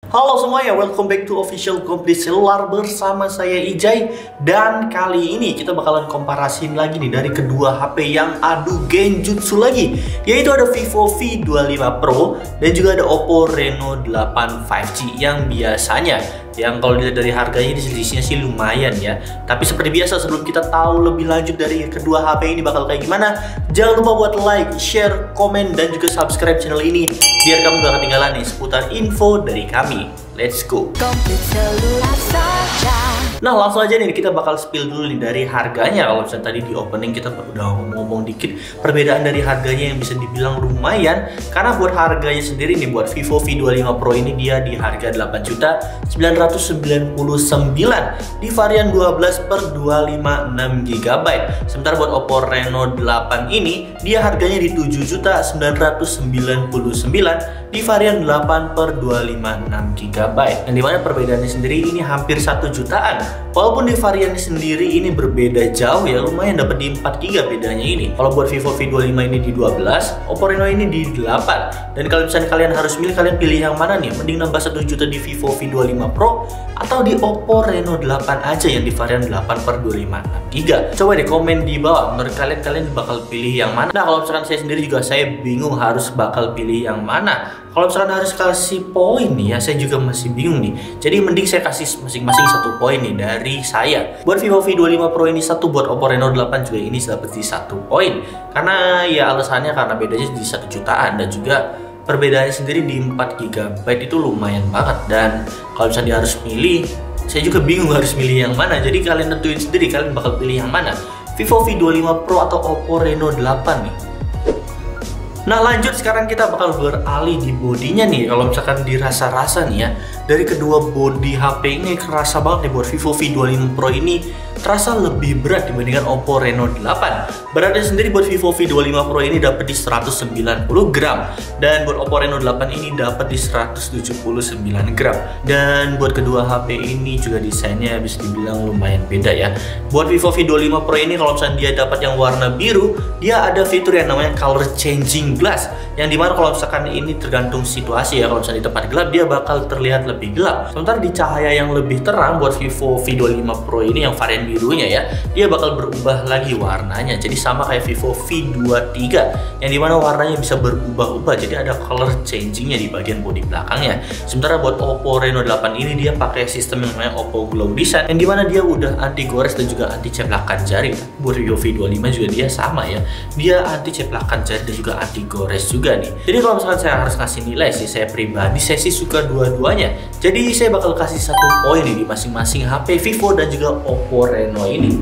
Halo semuanya, welcome back to Official Complete Cellular bersama saya Ijay. Dan kali ini kita bakalan komparasin lagi nih dari kedua HP yang adu genjutsu lagi, yaitu ada Vivo V25 Pro dan juga ada Oppo Reno 8 5G yang biasanya kalau dilihat dari harganya selisihnya sih lumayan ya. Tapi seperti biasa sebelum kita tahu lebih lanjut dari kedua HP ini bakal kayak gimana, jangan lupa buat like, share, komen, dan juga subscribe channel ini biar kamu gak ketinggalan nih seputar info dari kami. Let's go. Nah langsung aja nih kita bakal spill dulu nih dari harganya. Kalau misalnya tadi di opening kita udah ngomong dikit perbedaan dari harganya yang bisa dibilang lumayan. Karena buat harganya sendiri nih buat Vivo V25 Pro ini dia di harga 8.999 di varian 12/256GB. Sementara buat Oppo Reno 8 ini dia harganya di 7.999 di varian 8/256GB. Yang dimana perbedaannya sendiri ini hampir 1 jutaan. Walaupun di variannya sendiri ini berbeda jauh ya, lumayan dapat di 4GB bedanya ini. Kalau buat Vivo V25 ini di 12, Oppo Reno ini di 8. Dan kalau misalnya kalian harus milih, kalian pilih yang mana nih? Mending nambah 1 juta di Vivo V25 Pro atau di Oppo Reno 8 aja yang di varian 8/256GB. Coba deh komen di bawah, menurut kalian bakal pilih yang mana? Nah kalau misalkan saya sendiri juga saya bingung harus bakal pilih yang mana. Kalau misalkan harus kasih poin nih ya, saya juga masih bingung nih. Jadi mending saya kasih masing-masing 1 poin nih dari saya. Buat Vivo V25 Pro ini 1, buat Oppo Reno 8 juga ini dapat di 1 poin. Karena ya alasannya karena bedanya di 1 jutaan dan juga perbedaannya sendiri di 4GB itu lumayan banget. Dan kalau misalnya harus milih, saya juga bingung harus milih yang mana. Jadi kalian tentuin sendiri kalian bakal pilih yang mana, Vivo V25 Pro atau Oppo Reno 8 nih. Nah lanjut, sekarang kita bakal beralih di bodinya nih. Kalau misalkan dirasa-rasa nih ya, dari kedua bodi HP ini kerasa banget nih buat Vivo V25 Pro ini terasa lebih berat dibandingkan Oppo Reno 8. Beratnya sendiri buat Vivo V25 Pro ini dapat di 190 gram dan buat Oppo Reno 8 ini dapat di 179 gram. Dan buat kedua HP ini juga desainnya bisa dibilang lumayan beda ya. Buat Vivo V25 Pro ini kalau misalnya dia dapat yang warna biru, dia ada fitur yang namanya color changing glass, yang dimana kalau misalkan ini tergantung situasi ya. Kalau misalnya di tempat gelap dia bakal terlihat lebih gelap, sementara di cahaya yang lebih terang buat Vivo V25 Pro ini yang varian birunya ya, dia bakal berubah lagi warnanya. Jadi sama kayak Vivo V23 yang dimana warnanya bisa berubah-ubah, jadi ada color changingnya di bagian bodi belakangnya. Sementara buat Oppo Reno 8 ini dia pakai sistem yang namanya Oppo Glow Design, yang dimana dia udah anti gores dan juga anti ceplakan jari. Buat Vivo V25 juga dia sama ya, dia anti ceplakan jari dan juga anti gores juga nih. Jadi kalau misalkan saya harus kasih nilai sih, saya pribadi saya sih suka dua-duanya. Jadi saya bakal kasih 1 poin nih di masing-masing HP Vivo dan juga Oppo Reno ini.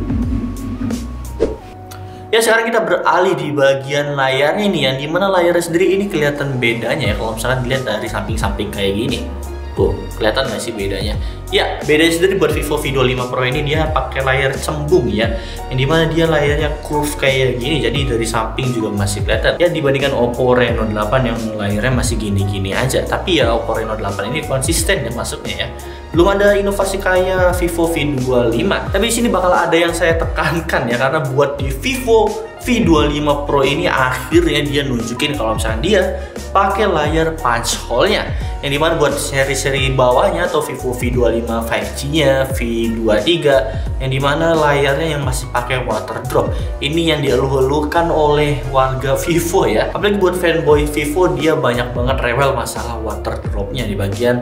Ya sekarang kita beralih di bagian layarnya nih, yang dimana layarnya sendiri ini kelihatan bedanya ya. Kalau misalkan dilihat dari samping-samping kayak gini, tuh kelihatan nggak sih bedanya? Ya bedanya sendiri buat Vivo V25 Pro ini dia pakai layar cembung ya, yang dimana dia layarnya curve kayak gini, jadi dari samping juga masih kelihatan ya, dibandingkan Oppo Reno 8 yang layarnya masih gini-gini aja. Tapi ya Oppo Reno 8 ini konsisten ya masuknya ya, belum ada inovasi kayak Vivo V25. Tapi di sini bakal ada yang saya tekankan ya, karena buat di Vivo V25 Pro ini akhirnya dia nunjukin kalau misalnya dia pakai layar punch hole-nya, yang dimana buat seri-seri bawahnya atau Vivo V25 5G-nya, V23, yang dimana layarnya yang masih pakai water drop. Ini yang dieluh-eluhkan oleh warga Vivo ya. Apalagi buat fanboy Vivo, dia banyak banget rewel masalah water dropnya di bagian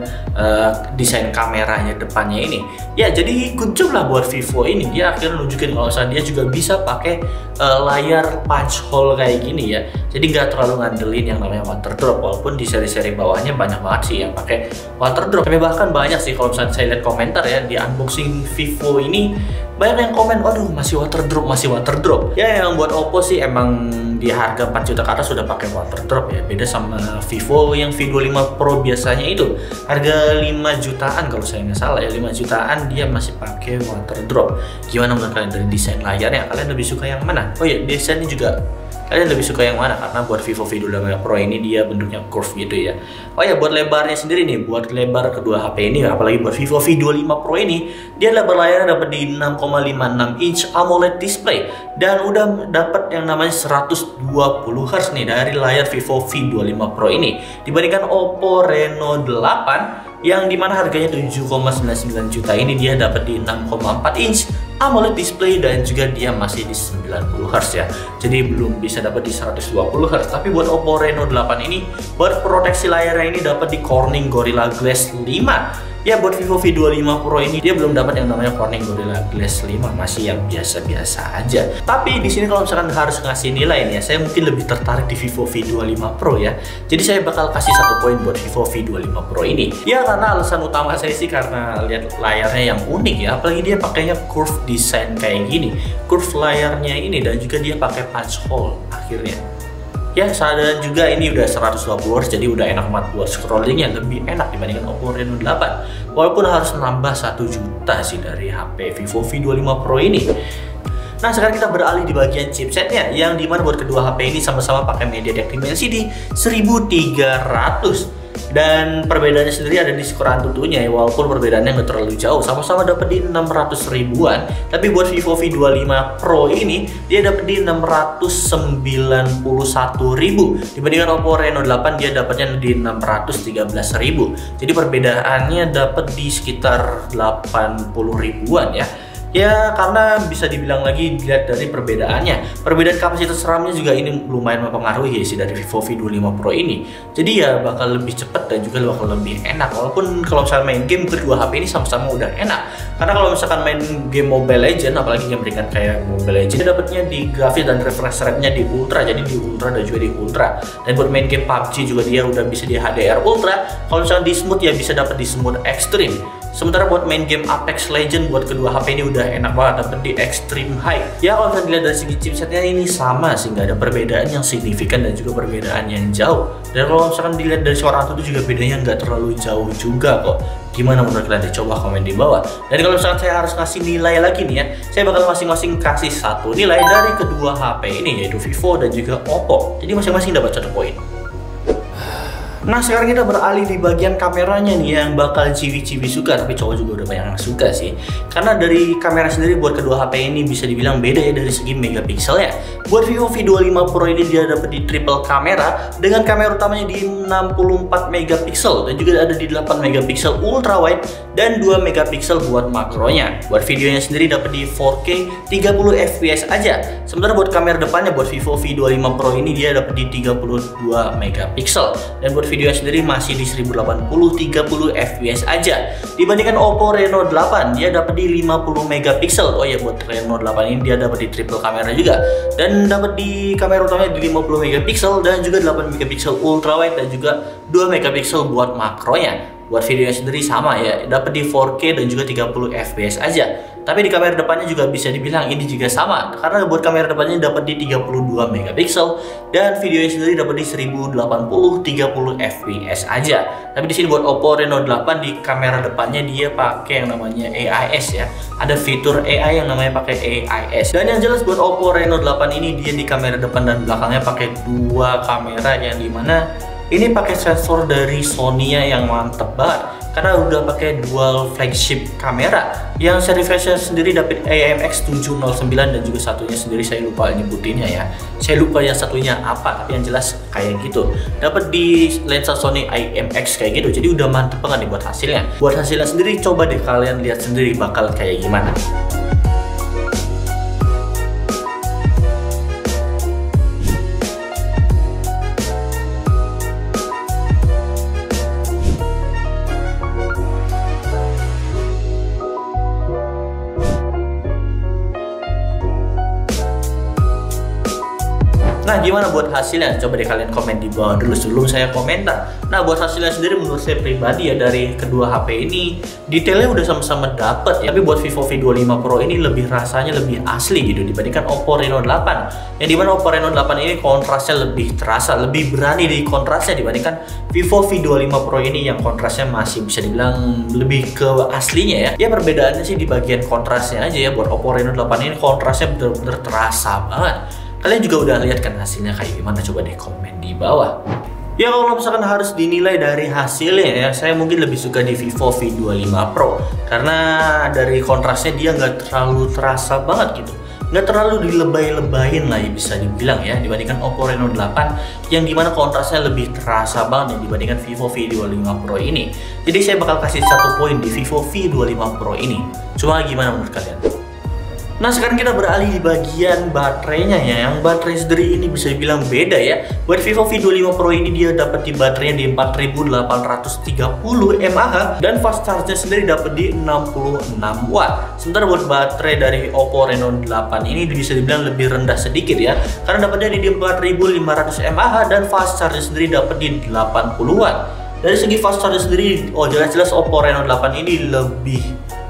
desain kameranya depannya ini. Ya jadi good job lah buat Vivo ini, dia akhirnya nunjukin kalau misalnya dia juga bisa pakai layar punch hole kayak gini ya. Jadi nggak terlalu ngandelin yang namanya water drop, walaupun di seri-seri bawahnya banyak banget sih yang pakai water drop. Tapi bahkan banyak sih kalau misalnya saya lihat komentar ya di unboxing Vivo ini, banyak yang komen, waduh masih water drop, masih water drop. Ya yang buat Oppo sih emang di harga 4 juta ke atas sudah pakai water drop ya. Beda sama Vivo yang V25 Pro biasanya itu harga 5 jutaan kalau saya nggak salah ya, 5 jutaan dia masih pakai water drop. Gimana menurut kalian dari desain layarnya? Kalian lebih suka yang mana? Oh ya, desainnya juga kalian lebih suka yang mana? Karena buat Vivo V25 Pro ini dia bentuknya curve gitu ya. Oh ya, buat lebarnya sendiri nih, buat lebar kedua HP ini, apalagi buat Vivo V25 Pro ini, dia lebar layarnya dapat di 6,56 inch AMOLED display dan udah dapat yang namanya 120 Hz nih dari layar Vivo V25 Pro ini. Dibandingkan Oppo Reno 8 yang dimana harganya 7,99 juta ini dia dapat di 6,4 inch AMOLED display dan juga dia masih di 90 Hz ya. Jadi belum bisa dapat di 120 Hz. Tapi buat Oppo Reno 8 ini, buat proteksi layarnya ini dapat di Corning Gorilla Glass 5. Ya buat Vivo V25 Pro ini dia belum dapat yang namanya Corning Gorilla Glass 5, masih yang biasa-biasa aja. Tapi di sini kalau misalkan harus ngasih nilai nih ya, saya mungkin lebih tertarik di Vivo V25 Pro ya. Jadi saya bakal kasih 1 poin buat Vivo V25 Pro ini. Ya karena alasan utama saya sih karena lihat layarnya yang unik ya, apalagi dia pakainya curve design kayak gini. Curve layarnya ini dan juga dia pakai punch hole akhirnya. Ya, dan juga ini udah 120 Hz, jadi udah enak banget buat scrollingnya, lebih enak dibandingkan Oppo Reno 8. Walaupun harus nambah 1 juta sih dari HP Vivo V25 Pro ini. Nah, sekarang kita beralih di bagian chipsetnya, yang dimana buat kedua HP ini sama-sama pakai MediaTek Dimensity 1300. Dan perbedaannya sendiri ada di skor Antutunya ya, walaupun perbedaannya nggak terlalu jauh, sama-sama dapat di 600 ribuan. Tapi buat Vivo V25 Pro ini dia dapat di 691 ribu, dibandingkan Oppo Reno 8 dia dapatnya di 613 ribu. Jadi perbedaannya dapat di sekitar 80 ribuan ya. Ya karena bisa dibilang lagi dilihat dari perbedaannya. Perbedaan kapasitas RAM-nya juga ini lumayan mempengaruhi sih dari Vivo V25 Pro ini. Jadi ya bakal lebih cepat dan juga bakal lebih enak. Walaupun kalau misalnya main game kedua HP ini sama-sama udah enak. Karena kalau misalkan main game Mobile Legends, apalagi yang berikan kayak Mobile Legends, dapatnya di grafis dan refresh rate-nya di ultra, jadi di ultra dan juga di ultra. Dan buat main game PUBG juga dia udah bisa di HDR ultra. Kalau misalkan di smooth ya bisa dapat di smooth extreme. Sementara buat main game Apex Legends buat kedua HP ini udah enak banget, dapat di Extreme High. Ya kalau misalnya dilihat dari segi chipsetnya ini sama sih, nggak ada perbedaan yang signifikan dan juga perbedaan yang jauh. Dan kalau misalkan dilihat dari suara itu juga bedanya nggak terlalu jauh juga kok. Gimana menurut kalian? Coba komen di bawah. Dan kalau misalkan saya harus ngasih nilai lagi nih ya, saya bakal masing-masing kasih 1 nilai dari kedua HP ini, yaitu Vivo dan juga Oppo. Jadi masing-masing dapat 1 poin. Nah sekarang kita beralih di bagian kameranya nih yang bakal ciwi-ciwi suka, tapi cowok juga udah banyak yang suka sih. Karena dari kamera sendiri buat kedua HP ini bisa dibilang beda ya dari segi megapikselnya. Buat Vivo V25 Pro ini dia dapat di triple kamera dengan kamera utamanya di 64 megapiksel dan juga ada di 8 megapiksel ultra wide dan 2 megapiksel buat makronya. Buat videonya sendiri dapat di 4K 30 fps aja. Sementara buat kamera depannya buat Vivo V25 Pro ini dia dapat di 32 megapiksel dan buat videonya sendiri masih di 1080 30 fps aja. Dibandingkan Oppo Reno 8 dia dapat di 50 megapiksel. Oh ya buat Reno 8 ini dia dapat di triple kamera juga dan dapat di kamera utamanya di 50 megapiksel dan juga 8 megapiksel ultra wide dan juga 2 megapiksel buat makronya. Buat videonya sendiri sama ya, dapat di 4K dan juga 30 fps aja. Tapi di kamera depannya juga bisa dibilang ini juga sama, karena buat kamera depannya dapat di 32 megapiksel dan videonya sendiri dapat di 1080 30 fps aja. Tapi di sini buat Oppo Reno 8 di kamera depannya dia pakai yang namanya AIS ya. Ada fitur AI yang namanya pakai AIS. Dan yang jelas buat Oppo Reno 8 ini dia di kamera depan dan belakangnya pakai 2 kamera yang dimana ini pakai sensor dari Sony yang mantep banget karena udah pakai dual flagship kamera yang certification sendiri dapat AMX709 dan juga satunya sendiri saya lupa nyebutinnya ya. Saya lupa yang satunya apa, tapi yang jelas kayak gitu. Dapat di lensa Sony IMX kayak gitu. Jadi udah mantep banget nih buat hasilnya. Buat hasilnya sendiri coba deh kalian lihat sendiri bakal kayak gimana. Nah gimana buat hasilnya? Coba deh kalian komen di bawah dulu sebelum saya komentar. Nah buat hasilnya sendiri menurut saya pribadi ya dari kedua HP ini detailnya udah sama-sama dapet ya. Tapi buat Vivo V25 Pro ini lebih rasanya lebih asli gitu dibandingkan Oppo Reno 8. Yang dimana Oppo Reno 8 ini kontrasnya lebih terasa, lebih berani di kontrasnya dibandingkan Vivo V25 Pro ini yang kontrasnya masih bisa dibilang lebih ke aslinya ya. Ya perbedaannya sih di bagian kontrasnya aja ya. Buat Oppo Reno 8 ini kontrasnya bener-bener terasa banget. Kalian juga udah lihat kan hasilnya kayak gimana? Coba deh komen di bawah. Ya kalau misalkan harus dinilai dari hasilnya ya, saya mungkin lebih suka di Vivo V25 Pro karena dari kontrasnya dia nggak terlalu terasa banget gitu. nggak terlalu dilebay-lebayin lah ya bisa dibilang ya, dibandingkan Oppo Reno 8 yang dimana kontrasnya lebih terasa banget ya dibandingkan Vivo V25 Pro ini. Jadi saya bakal kasih 1 poin di Vivo V25 Pro ini. Cuma gimana menurut kalian? Nah, sekarang kita beralih di bagian baterainya ya. Yang baterai sendiri ini bisa dibilang beda ya. Buat Vivo V25 Pro ini dia dapat di baterainya di 4830 mAh dan fast charge-nya sendiri dapat di 66 watt. Sementara buat baterai dari Oppo Reno 8 ini bisa dibilang lebih rendah sedikit ya. Karena dapatnya di 4500 mAh dan fast charge-nya sendiri dapat di 80 watt. Dari segi fast charge sendiri, jelas-jelas Oppo Reno 8 ini lebih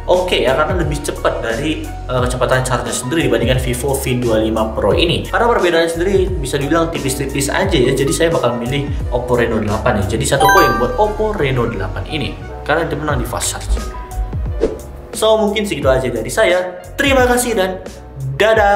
oke ya, karena lebih cepat dari kecepatan charge sendiri dibandingkan Vivo V25 Pro ini. Karena perbedaannya sendiri bisa dibilang tipis-tipis aja ya, jadi saya bakal milih Oppo Reno 8 ya. Jadi 1 poin buat Oppo Reno 8 ini karena dia menang di fast charge. So mungkin segitu aja dari saya. Terima kasih dan dadah.